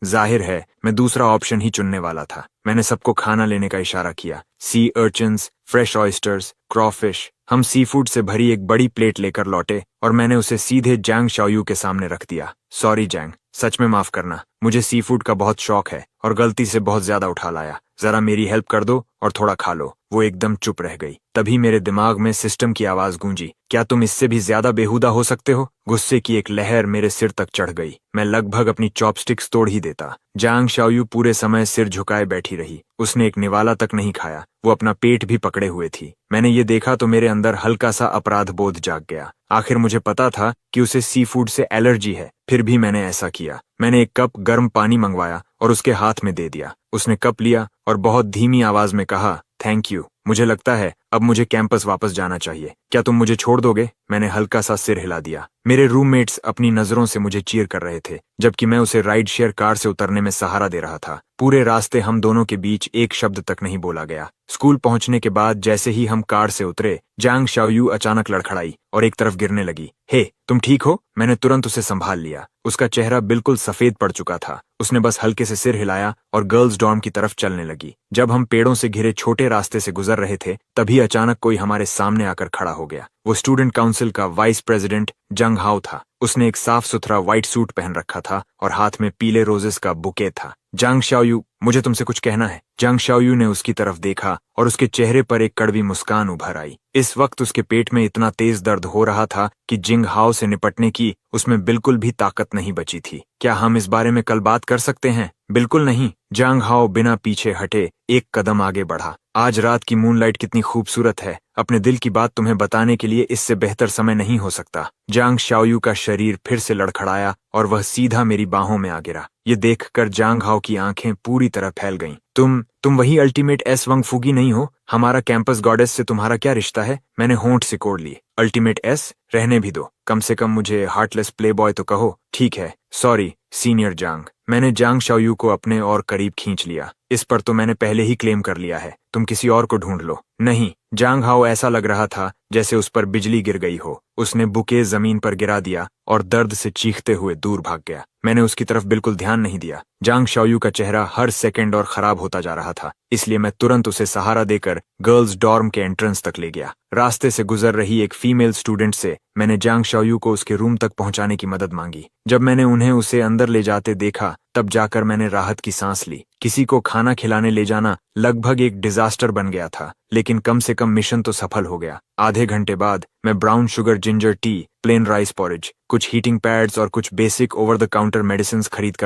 जाहिर है मैं दूसरा ऑप्शन ही चुनने वाला था। मैंने सबको खाना लेने का इशारा किया। सी अर्चिन्स, फ्रेश ऑयस्टर्स, क्रॉफिश। हम सी फूड से भरी एक बड़ी प्लेट लेकर लौटे और मैंने उसे सीधे जांग शाओयू के सामने रख दिया। सॉरी जैंग, सच में माफ करना। मुझे सी फूड का बहुत शौक है और गलती से बहुत ज्यादा उठा लाया। जरा मेरी हेल्प कर दो और थोड़ा खा लो। वो एकदम चुप रह गई। तभी मेरे दिमाग में सिस्टम की आवाज गूंजी, क्या तुम इससे भी ज्यादा बेहुदा हो सकते हो? गुस्से की एक लहर मेरे सिर तक चढ़ गई। मैं लगभग अपनी चॉपस्टिक्स तोड़ ही देता। जांग शाओयू पूरे समय सिर झुकाए बैठी रही। उसने एक निवाला तक नहीं खाया। वो अपना पेट भी पकड़े हुए थी। मैंने ये देखा तो मेरे अंदर हल्का सा अपराध बोध जाग गया। आखिर मुझे पता था कि उसे सी फूड से एलर्जी है, फिर भी मैंने ऐसा किया। मैंने एक कप गर्म पानी मंगवाया और उसके हाथ में दे दिया। उसने कप लिया और बहुत धीमी आवाज में कहा, थैंक यू। मुझे लगता है अब मुझे कैंपस वापस जाना चाहिए। क्या तुम मुझे छोड़ दोगे? मैंने हल्का सा सिर हिला दिया। मेरे रूममेट्स अपनी नजरों से मुझे चीर कर रहे थे, जबकि मैं उसे राइड शेयर कार से उतरने में सहारा दे रहा था। पूरे रास्ते हम दोनों के बीच एक शब्द तक नहीं बोला गया। स्कूल पहुंचने के बाद जैसे ही हम कार से उतरे, जांग शाओयू अचानक लड़खड़ाई और एक तरफ गिरने लगी। हे, तुम ठीक हो? मैंने तुरंत उसे संभाल लिया। उसका चेहरा बिल्कुल सफेद पड़ चुका था। उसने बस हल्के से सिर हिलाया और गर्ल्स डॉर्म की तरफ चलने लगी। जब हम पेड़ों से घिरे छोटे रास्ते से गुजर रहे थे, तभी अचानक कोई हमारे सामने आकर खड़ा हो गया। वो स्टूडेंट काउंसिल का वाइस प्रेसिडेंट जंग हाओ था। उसने एक साफ सुथरा व्हाइट सूट पहन रखा था और हाथ में पीले रोजेस का बुके था। जांग शाओयू, मुझे तुमसे कुछ कहना है। जांग शाओयू ने उसकी तरफ देखा और उसके चेहरे पर एक कड़वी मुस्कान उभर आई। इस वक्त उसके पेट में इतना तेज दर्द हो रहा था कि जिंग हाओ से निपटने की उसमें बिल्कुल भी ताकत नहीं बची थी। क्या हम इस बारे में कल बात कर सकते हैं? बिल्कुल नहीं। जांग हाओ बिना पीछे हटे एक कदम आगे बढ़ा। आज रात की मूनलाइट कितनी खूबसूरत है। अपने दिल की बात तुम्हें बताने के लिए इससे बेहतर समय नहीं हो सकता। जांग शाओयू का शरीर फिर से लड़खड़ाया और वह सीधा मेरी बाहों में आ गिरा। ये देखकर जांग हाओ की आंखें पूरी तरह फैल गईं। तुम वही अल्टीमेट एस वंग फूगी नहीं हो? हमारा कैंपस गॉडेस से तुम्हारा क्या रिश्ता है? मैंने होंठ सिकोड़ लिए। Ultimate S? रहने भी दो। कम से कम मुझे हार्टलेस प्लेबॉय तो कहो। ठीक है, सॉरी सीनियर जांग। मैंने जांग शाओयू को अपने और करीब खींच लिया। इस पर तो मैंने पहले ही क्लेम कर लिया है। तुम किसी और को ढूंढ लो। नहीं। जांग हाओ ऐसा लग रहा था जैसे उस पर बिजली गिर गई हो। उसने बुके जमीन पर गिरा दिया और दर्द से चीखते हुए दूर भाग गया। मैंने उसकी तरफ बिल्कुल ध्यान नहीं दिया। जांग शाओयू का चेहरा हर सेकंड और खराब होता जा रहा था, इसलिए मैं तुरंत उसे सहारा देकर गर्ल्स डॉर्म के एंट्रेंस तक ले गया। रास्ते से गुजर रही एक फीमेल स्टूडेंट से मैंने जांग शाओयू को उसके रूम तक पहुंचाने की मदद मांगी। जब मैंने उन्हें उसे अंदर ले जाते देखा, तब जाकर मैंने राहत की सांस ली। किसी को खाना खिलाने ले जाना लगभग एक डिजास्टर बन गया था, लेकिन कम से कम मिशन तो सफल हो गया। आधे घंटे बाद मैं brown sugar ginger tea, plain rice porridge, कुछ हीटिंग पैड्स और कुछ basic over the counter medicine खरीद कर